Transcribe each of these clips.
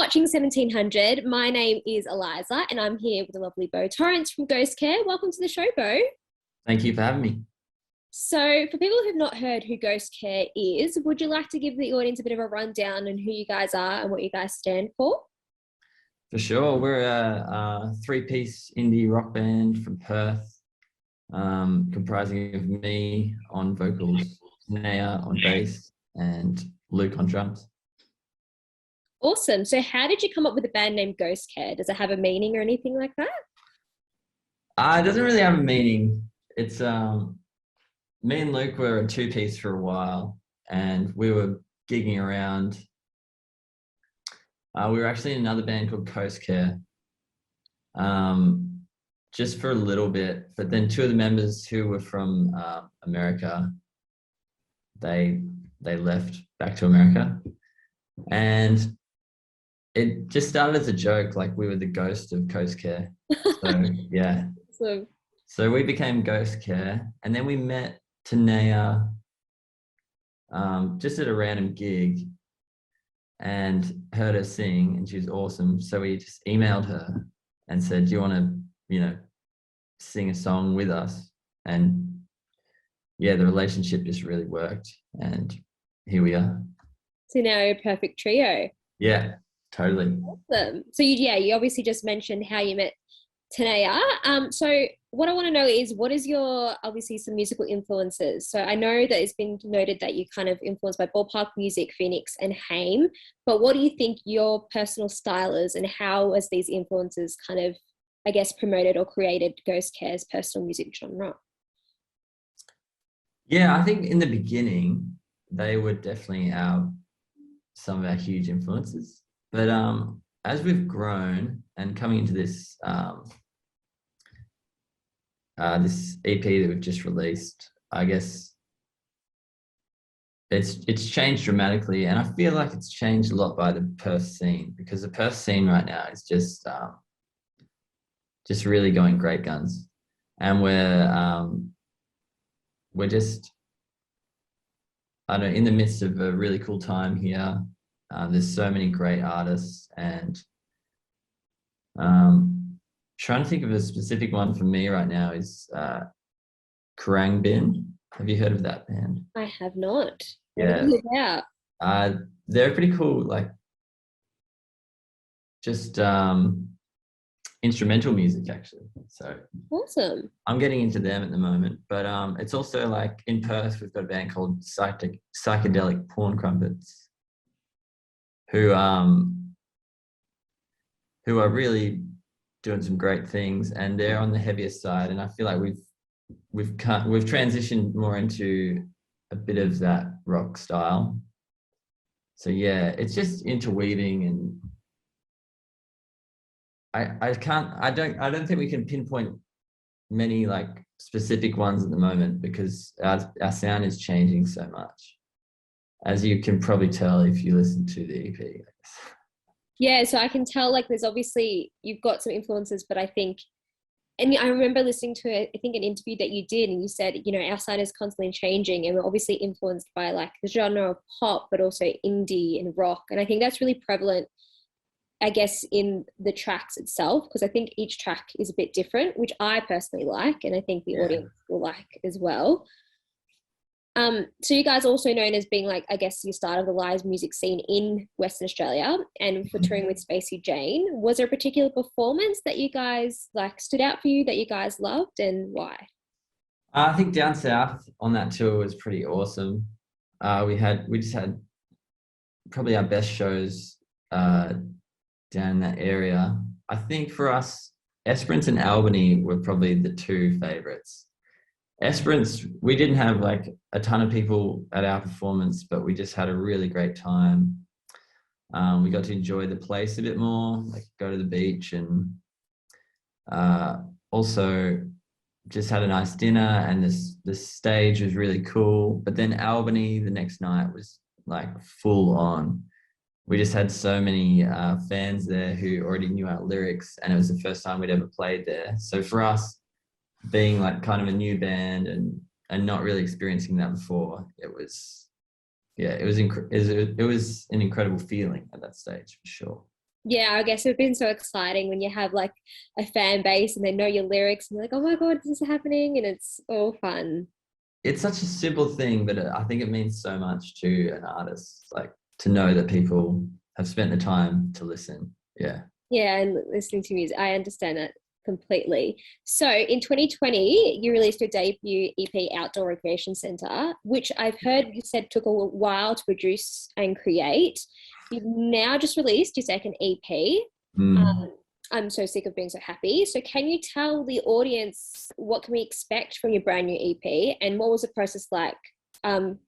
watching 1700. My name is Eliza and I'm here with the lovely Bo Torrance from Ghost Care. Welcome to the show, Bo. Thank you for having me. So for people who've not heard who Ghost Care is, would you like to give the audience a bit of a rundown on who you guys are and what you guys stand for? For sure. We're a three-piece indie rock band from Perth, comprising of me on vocals, Naya on bass, and Luke on drums. Awesome. So how did you come up with a band name Ghost Care? Does it have a meaning or anything like that? It doesn't really have a meaning. It's me and Luke were a two-piece for a while, and we were gigging around. We were actually in another band called Kostakos, just for a little bit. But then two of the members who were from America, they left back to America, and it just started as a joke, like we were the ghost of Kostakos. So yeah. So we became Ghost Care, and then we met Tanea just at a random gig and heard her sing, and she was awesome. So we just emailed her and said, do you want to, sing a song with us? And yeah, the relationship just really worked, and here we are. So now you're a perfect trio. Yeah, totally. Awesome. So you obviously just mentioned how you met Tanea. So what I want to know is, what is your, obviously, some musical influences? So I know that it's been noted that you kind of influenced by ballpark music, Phoenix and Haim, but what do you think your personal style is, and how has these influences kind of, I guess, promoted or created Ghost Care's personal music genre? Yeah, I think in the beginning, they were definitely some of our huge influences. But as we've grown and coming into this this EP that we've just released, I guess it's changed dramatically, and I feel like it's changed a lot by the Perth scene, because the Perth scene right now is just really going great guns, and we're just, I don't know, in the midst of a really cool time here. There's so many great artists, and trying to think of a specific one for me right now is Karangbin. Have you heard of that band? I have not. Yeah. They're pretty cool, like just instrumental music, actually. So awesome. I'm getting into them at the moment, but it's also like in Perth, we've got a band called Psychedelic Porn Crumpets, who are really doing some great things, and they're on the heavier side. And I feel like we've transitioned more into a bit of that rock style. So yeah, it's just interweaving, and I don't think we can pinpoint many like specific ones at the moment, because our sound is changing so much, as you can probably tell if you listen to the EP, I guess. Yeah, so I can tell, like, there's obviously, you've got some influences, but I think, and I remember listening to, I think, an interview that you did, and you said, our sound is constantly changing, and we're obviously influenced by like the genre of pop, but also indie and rock. And I think that's really prevalent, I guess, in the tracks itself, because I think each track is a bit different, which I personally like, and I think the audience will like as well. So you guys are also known as being, like, I guess, you started the live music scene in Western Australia, and for touring with Spacey Jane. Was there a particular performance that you guys like stood out for you that you guys loved, and why? I think down south on that tour was pretty awesome. We just had probably our best shows down in that area. I think for us, Esperance and Albany were probably the two favorites. Esperance, we didn't have like a ton of people at our performance, but we just had a really great time. We got to enjoy the place a bit more, like go to the beach, and also just had a nice dinner, and the stage was really cool. But then Albany the next night was like full on. We just had so many fans there who already knew our lyrics, and it was the first time we'd ever played there. So for us, being like kind of a new band and not really experiencing that before, it was an incredible feeling at that stage, for sure. Yeah, I guess it's been so exciting when you have like a fan base and they know your lyrics and you're like, oh my God, this is happening, and it's all fun. It's such a simple thing, but I think it means so much to an artist, like to know that people have spent the time to listen. Yeah. Yeah, and listening to music, I understand that completely. So in 2020, you released your debut EP, Outdoor Recreation Centre, which I've heard you said took a while to produce and create. You've now just released your second EP. Mm. I'm so sick of being so happy. So can you tell the audience what can we expect from your brand new EP, and what was the process like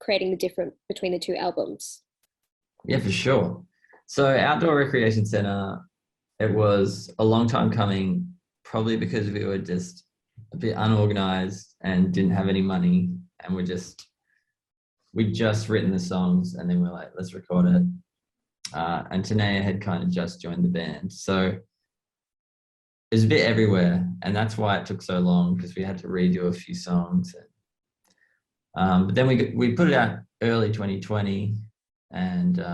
creating the difference between the two albums? Yeah, for sure. So Outdoor Recreation Centre, it was a long time coming, probably because we were just a bit unorganized and didn't have any money, and we'd just written the songs, and then we're like, let's record it. And Tanea had kind of just joined the band, so it was a bit everywhere, and that's why it took so long, because we had to redo a few songs. But then we put it out early 2020, and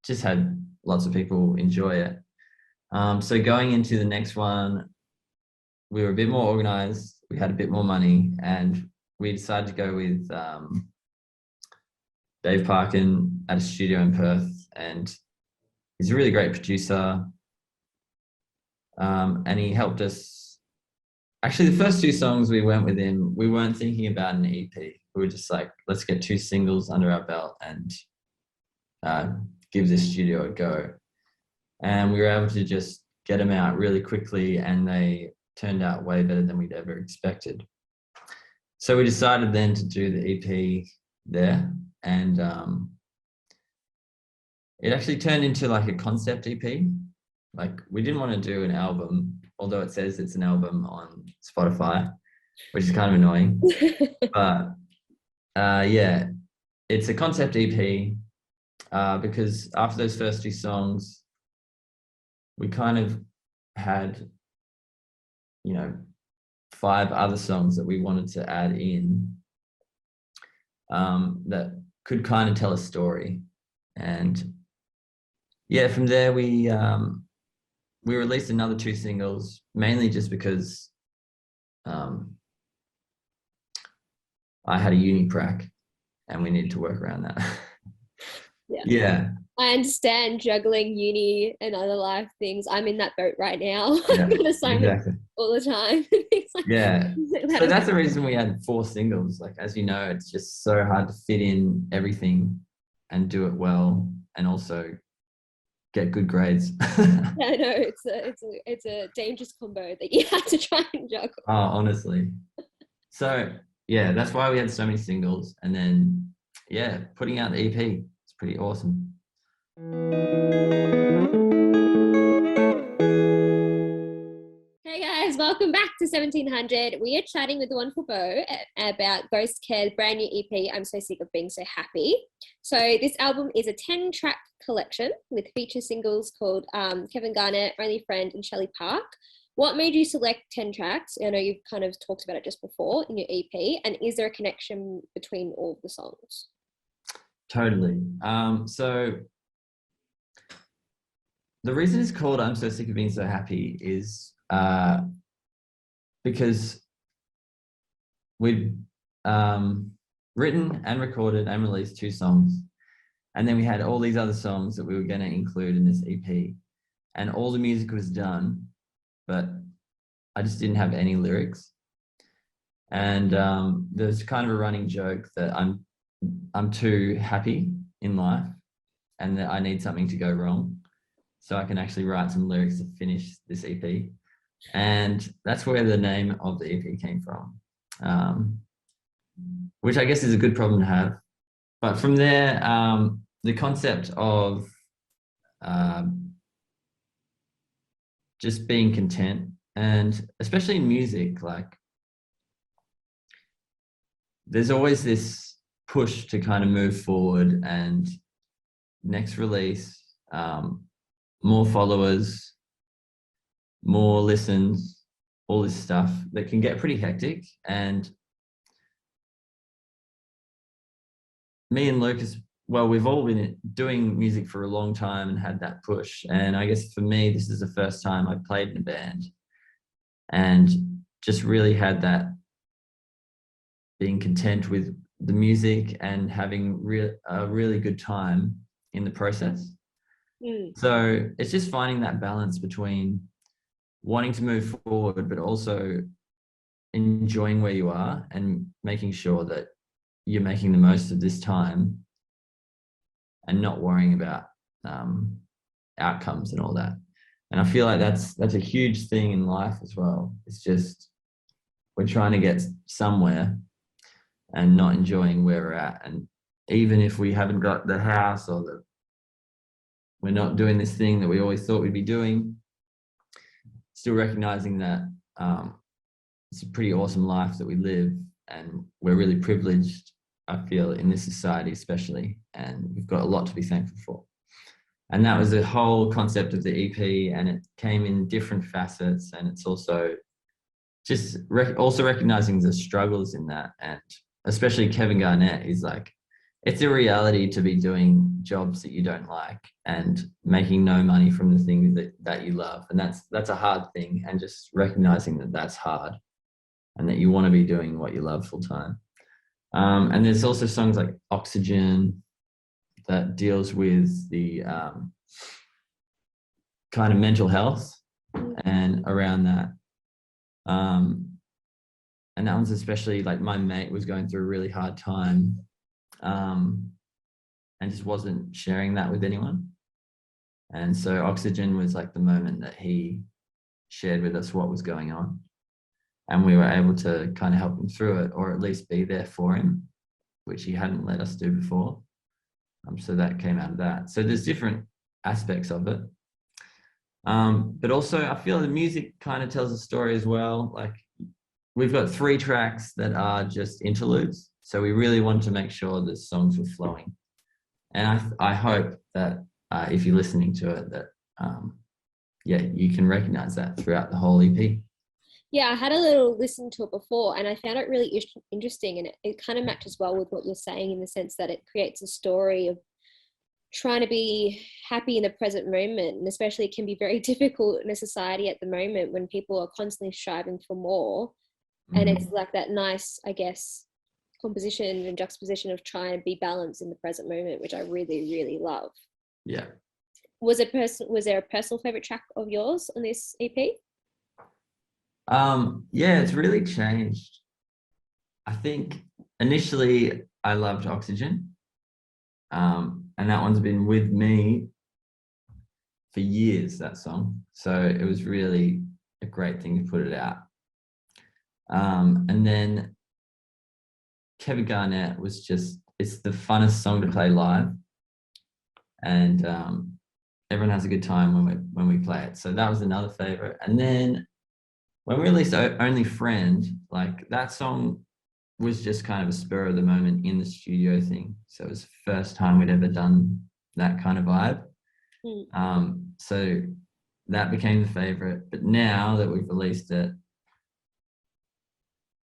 just had lots of people enjoy it. So going into the next one, we were a bit more organized, we had a bit more money, and we decided to go with Dave Parkin at a studio in Perth, and he's a really great producer. And he helped us. Actually, the first two songs we went with him, we weren't thinking about an EP. We were just like, let's get two singles under our belt and give this studio a go. And we were able to just get them out really quickly, and they turned out way better than we'd ever expected. So we decided then to do the EP there, and it actually turned into like a concept EP. Like, we didn't want to do an album, although it says it's an album on Spotify, which is kind of annoying. But yeah, it's a concept EP because after those first two songs, we kind of had, 5 other songs that we wanted to add in that could kind of tell a story. And yeah, from there we released another 2 singles, mainly just because I had a uni prac and we needed to work around that. Yeah. Yeah. I understand juggling uni and other life things. I'm in that boat right now. Yeah, I've got assignments exactly. all the time. Yeah. So that's the reason we had 4 singles. Like, as you know, it's just so hard to fit in everything and do it well, and also get good grades. I know it's a dangerous combo that you have to try and juggle. Oh, honestly. So yeah, that's why we had so many singles, and then yeah, putting out the EP, it's pretty awesome. Hey guys, welcome back to 1700. We are chatting with the wonderful Bo about Ghost Care's brand new EP, I'm So Sick of Being So Happy. So this album is a 10-track collection with feature singles called Kevin Garnett, Only Friend, and Shelley Park. What made you select 10 tracks? I know you've kind of talked about it just before in your EP, and is there a connection between all of the songs? Totally. So the reason it's called I'm So Sick of Being So Happy is because we'd written and recorded and released 2 songs, and then we had all these other songs that we were going to include in this EP, and all the music was done, but I just didn't have any lyrics. And there's kind of a running joke that I'm too happy in life and that I need something to go wrong so I can actually write some lyrics to finish this EP. And that's where the name of the EP came from, which I guess is a good problem to have. But from there, the concept of just being content, and especially in music, like there's always this push to kind of move forward and next release, more followers, more listens, all this stuff that can get pretty hectic. And me and Lucas well, we've all been doing music for a long time and had that push. And I guess for me, this is the first time I played in a band and just really had that being content with the music and having a really good time in the process. So it's just finding that balance between wanting to move forward, but also enjoying where you are and making sure that you're making the most of this time and not worrying about outcomes and all that. And I feel like that's a huge thing in life as well. It's just we're trying to get somewhere and not enjoying where we're at. And even if we haven't got the house or we're not doing this thing that we always thought we'd be doing, still recognizing that it's a pretty awesome life that we live, and we're really privileged, I feel, in this society especially, and we've got a lot to be thankful for. And that was the whole concept of the EP, and it came in different facets, and it's also just also recognizing the struggles in that. And especially Kevin Garnett is like, it's a reality to be doing jobs that you don't like and making no money from the thing that you love. And that's a hard thing, and just recognizing that that's hard and that you want to be doing what you love full time. And there's also songs like Oxygen that deals with the kind of mental health and around that. And that one's especially like, my mate was going through a really hard time and just wasn't sharing that with anyone. And so Oxygen was like the moment that he shared with us what was going on. And we were able to kind of help him through it, or at least be there for him, which he hadn't let us do before. So that came out of that. So there's different aspects of it. But also I feel the music kind of tells a story as well. Like, we've got 3 tracks that are just interludes. So we really wanted to make sure the songs were flowing. And I hope that if you're listening to it, that, you can recognize that throughout the whole EP. Yeah, I had a little listen to it before, and I found it really interesting, and it kind of matches well with what you're saying, in the sense that it creates a story of trying to be happy in the present moment. And especially it can be very difficult in a society at the moment when people are constantly striving for more. And it's like that nice, I guess, composition and juxtaposition of trying to be balanced in the present moment, which I really, really love. Yeah. Was there a personal favorite track of yours on this EP? Yeah, it's really changed. I think initially I loved Oxygen. And that one's been with me for years, that song. So it was really a great thing to put it out. And then Kevin Garnett was just, it's the funnest song to play live. And everyone has a good time when we play it. So that was another favorite. And then when we released Only Friend, like, that song was just kind of a spur of the moment in the studio thing. So it was the first time we'd ever done that kind of vibe. So that became the favorite. But now that we've released it,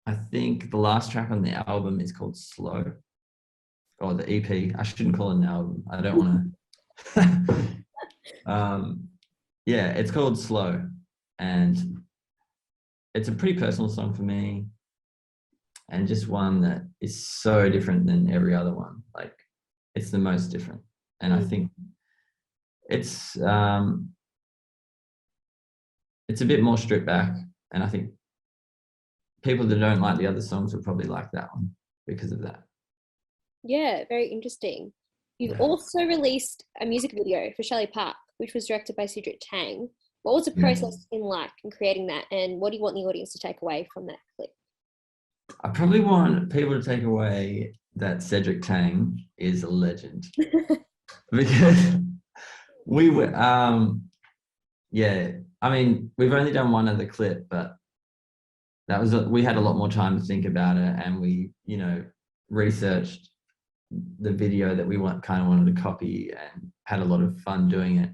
I think the last track on the album is called Slow, or the EP. I shouldn't call it an album. I don't want to. Yeah, it's called Slow. And it's a pretty personal song for me, and just one that is so different than every other one. Like, it's the most different. And I think it's a bit more stripped back, and I think people that don't like the other songs will probably like that one because of that. Yeah, very interesting. You've also released a music video for Shelley Park, which was directed by Cedric Tang. What was the process in creating that, and what do you want the audience to take away from that clip? I probably want people to take away that Cedric Tang is a legend. Because we were, I mean, we've only done one other clip, but we had a lot more time to think about it, and we, researched the video that we kind of wanted to copy, and had a lot of fun doing it.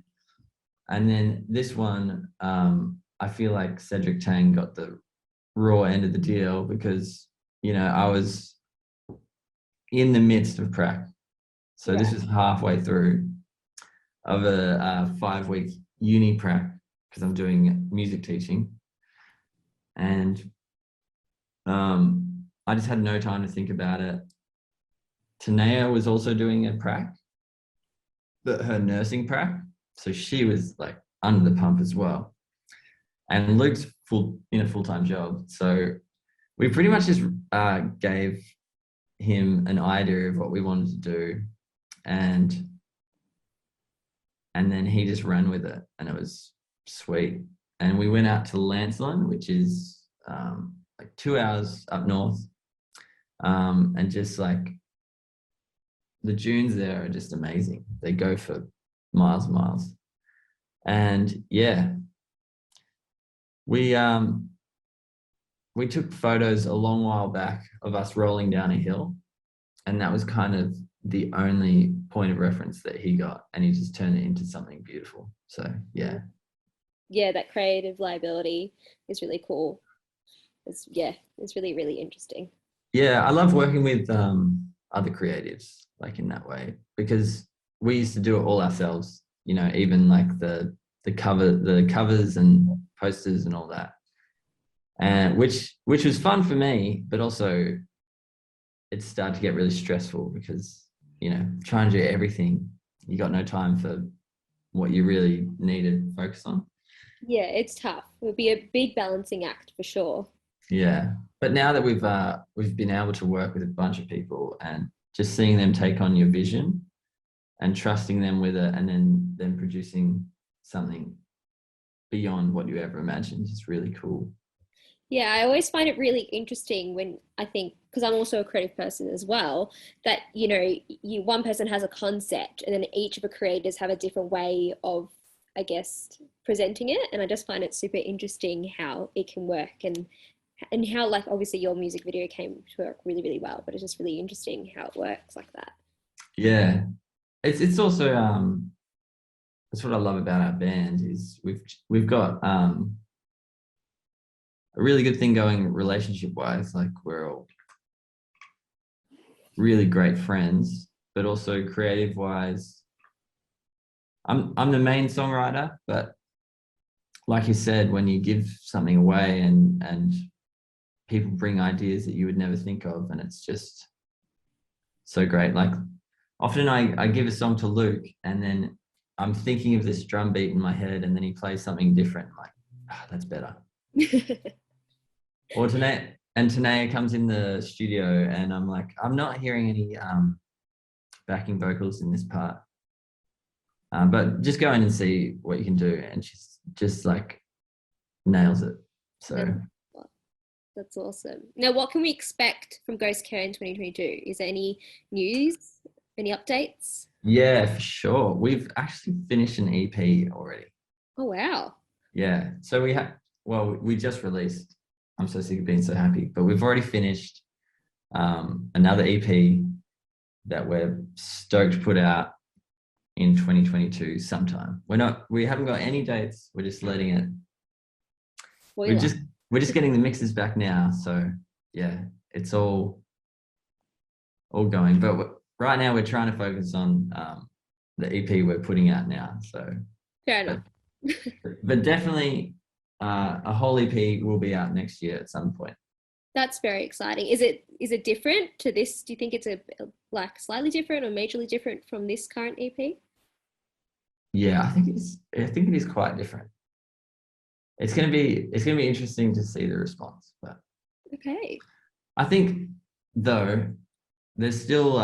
And then this one, I feel like Cedric Tang got the raw end of the deal, because, I was in the midst of Prac, So this was halfway through of a 5-week uni prac because I'm doing music teaching, and I just had no time to think about it. Tanea was also doing a prac, but her nursing prac, so she was like under the pump as well. And Luke's in a full-time job, so we pretty much just gave him an idea of what we wanted to do, and then he just ran with it, and it was sweet. And we went out to Lancelin, which is like 2 hours up north, and just like the dunes there are just amazing. They go for miles and miles. And yeah, we took photos a long while back of us rolling down a hill, and that was kind of the only point of reference that he got, and he just turned it into something beautiful. So yeah. Yeah, that creative liability is really cool. It's really, really interesting. Yeah, I love working with other creatives like in that way, because we used to do it all ourselves, even like the covers and posters and all that. And which was fun for me, but also it started to get really stressful because, trying to do everything, you got no time for what you really need to focus on. Yeah, it's tough. It would be a big balancing act for sure. Yeah. But now that we've been able to work with a bunch of people and just seeing them take on your vision and trusting them with it, and then producing something beyond what you ever imagined is really cool. Yeah, I always find it really interesting when I think, because I'm also a creative person as well, that one person has a concept and then each of the creators have a different way of, I guess, presenting it, and I just find it super interesting how it can work, and how, like, obviously your music video came to work really, really well, but it's just really interesting how it works like that. Yeah, it's also that's what I love about our band is we've got a really good thing going relationship wise. Like, we're all really great friends, but also creative wise, I'm the main songwriter, but like you said, when you give something away and people bring ideas that you would never think of, and it's just so great. Like, often I give a song to Luke, and then I'm thinking of this drum beat in my head, and then he plays something different. I'm like, that's better. Or Tanea comes in the studio, and I'm like, I'm not hearing any backing vocals in this part. But just go in and see what you can do. And she's just like nails it. So that's awesome. Now, what can we expect from Ghost Care in 2022? Is there any news, any updates? Yeah, for sure. We've actually finished an EP already. Oh, wow. Yeah. So we just released, I'm so sick of being so happy, but we've already finished another EP that we're stoked to put out in 2022 sometime. We haven't got any dates. We're just letting it. We're just getting the mixes back now. So yeah, it's all going. But right now we're trying to focus on the EP we're putting out now. So fair enough. But definitely a whole EP will be out next year at some point. That's very exciting. Is it different to this? Do you think it's like slightly different or majorly different from this current EP? Yeah, I think it is quite different. It's gonna be interesting to see the response. But okay. I think though there's still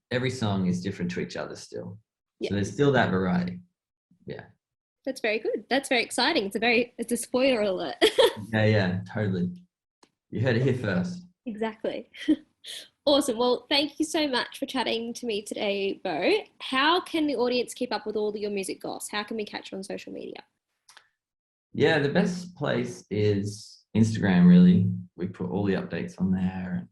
every song is different to each other still. Yeah. So there's still that variety. Yeah. That's very good. That's very exciting. It's a spoiler alert. Yeah, totally. You heard it here first. Exactly. Awesome. Well, thank you so much for chatting to me today, Bo. How can the audience keep up with all of your music goss? How can we catch you on social media? Yeah, the best place is Instagram, really. We put all the updates on there.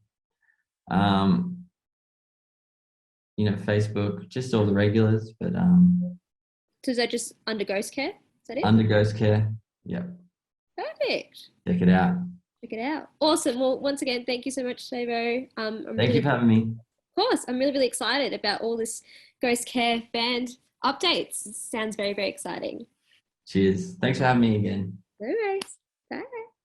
Facebook, just all the regulars, but so is that just under Ghost Care? Is that it? Under Ghost Care. Yep. Perfect. Check it out. Check it out. Awesome. Well, once again, thank you so much, Savo. Thank you for having me. Of course. I'm really, really excited about all this Ghost Care band updates. It sounds very, very exciting. Cheers. Thanks for having me again.